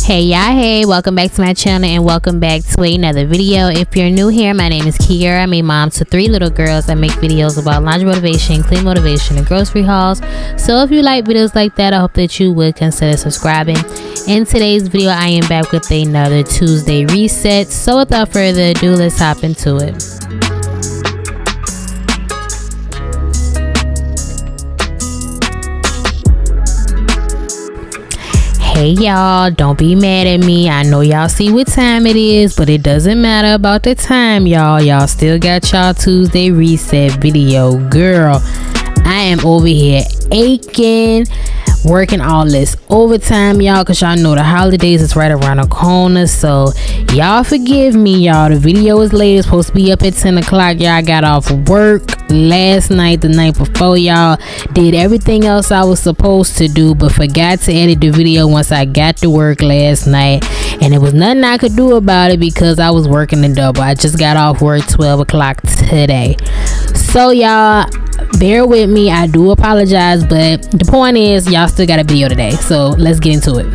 Hey y'all, hey, welcome back to my channel and welcome back to another video. If you're new here, my name is Kiera. I'm a mom to 3 little girls. I make videos about laundry motivation, clean motivation, and grocery hauls. So if you like videos like that, I hope that you would consider subscribing. In today's video, I am back with another Tuesday reset. So without further ado, let's hop into it. Hey y'all, don't be mad at me. I know y'all see what time it is, but it doesn't matter about the time, y'all. Y'all still got y'all Tuesday reset video. Girl, I am over here aching, working all this overtime, y'all, because y'all know the holidays is right around the corner. So y'all forgive me, y'all. The video is late. It's supposed to be up at 10 o'clock. Y'all got off work last night, the night before. Y'all did everything else I was supposed to do, but forgot to edit the video once I got to work last night, and there was nothing I could do about it because I was working the double. I just got off work 12 o'clock today. So y'all bear with me. I do apologize, but the point is y'all still got a video today, so let's get into it.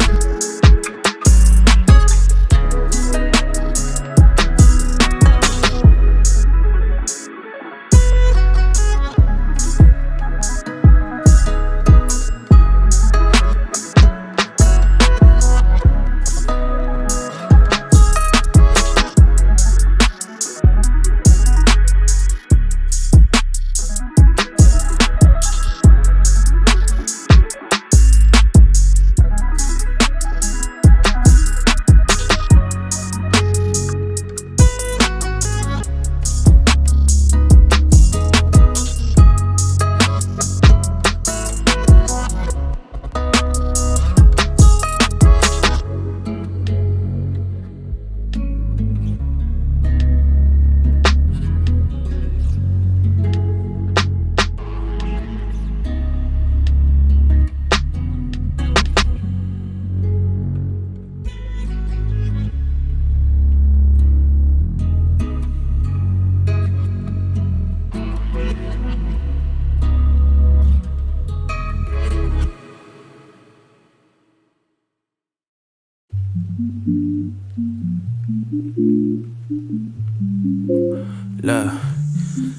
Love.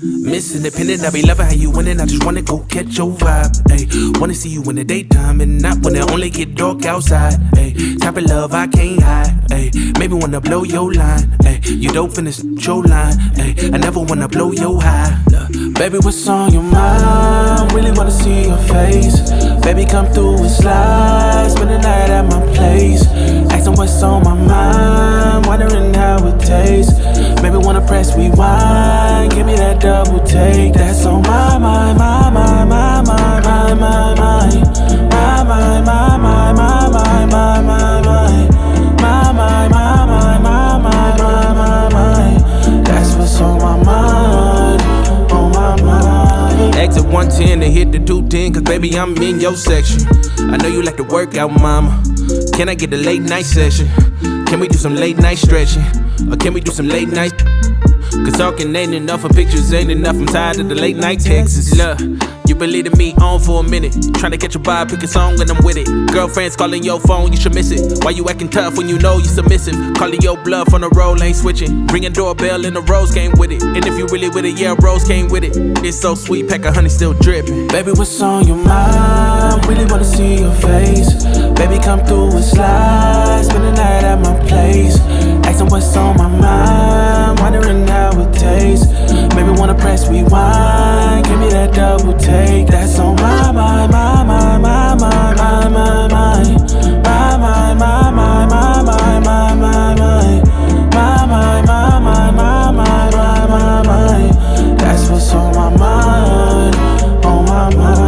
Miss Independent, I be loving how you winning. I just wanna go catch your vibe. Ayy, wanna see you in the daytime and not when it only get dark outside. Ayy, type of love I can't hide. Ayy, maybe wanna blow your line. Ayy, you dope finish your line. Ayy, I never wanna blow your high. Baby, what's on your mind? Really wanna see your face. Baby, come through and slide. Spend the night at my place. Asking what's on my mind. Wondering how it tastes. Maybe wanna press rewind. Give me that double take. That's on my mind, my mind, my mind, my mind, my mind, my mind, my mind, my mind, my mind, my mind, my mind, my mind, my mind. That's what's on my mind, on my mind. Exit 110 and hit the 210, cause baby I'm in your section. I know you like to work out, mama. Can I get a late night session? Can we do some late night stretching? Or can we do some late night? Cause talking ain't enough and pictures ain't enough. I'm tired of the late night texts. Look, you been leading me on for a minute. Trying to catch a vibe, pick a song and I'm with it. Girlfriends calling your phone, you should miss it. Why you acting tough when you know you submissive? Calling your bluff on the roll, ain't switching. Ringing doorbell and the rose came with it. And if you really with it, yeah, rose came with it. It's so sweet, pack of honey still dripping. Baby, what's on your mind? Really wanna see your face. Baby, come through and slide. Spend the night at my place. Asking what's on my mind. Wondering how it tastes. Maybe wanna press rewind. Give me that double take. That's on my mind, my mind, my mind, my mind, my mind, my mind, my mind, my mind, my mind, my mind, my mind, my mind, my mind. That's what's on my mind, on my mind.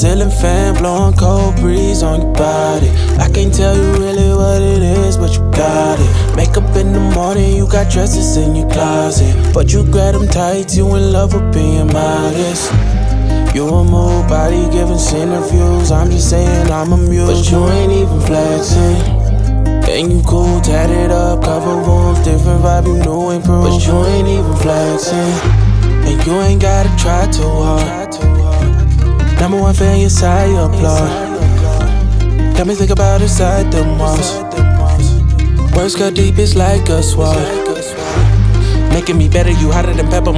ceiling fan blowing cold breeze on your body. I can't tell you really what it is, but you got it. Makeup in the morning, you got dresses in your closet, but you grab them tight, you in love with being modest. You a mood body giving center views. I'm just saying I'm amused, but you ain't even flexing. And you cool, tatted up, cover wounds, different vibe, you know improved, but you ain't even flexing. And you ain't gotta try too hard. Number one fan, your side, you applaud. Got me think about inside the walls. Words cut deep, it's like a sword. Making me better, you hotter than pepper,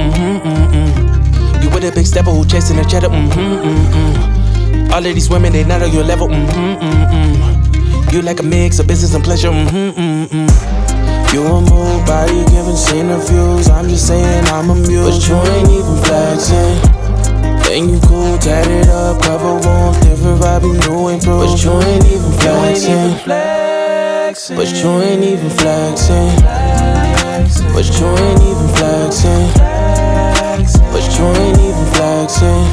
You with a big stepper who chasing the cheddar, All of these women, they not on your level, You like a mix of business and pleasure, You a mood body giving center views. I'm just saying I'm amused, but you ain't even flexing. And you cool, tatted up, cover wounds, different vibe, you know improved, but you ain't even flexing. But you ain't even flexing. But you ain't even flexing. But you ain't even flexing.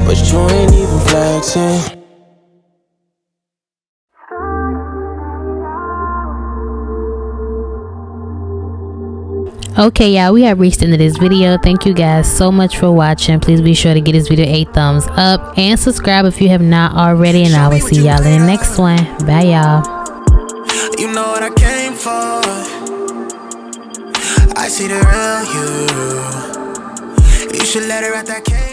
But you ain't even flexing. Okay, y'all, we have reached the end of this video. Thank you guys so much for watching. Please be sure to give this video a thumbs up and subscribe if you have not already, and I will see y'all in the next one. Bye, y'all. You know what I came for. I see the real you. You should let her out that cage.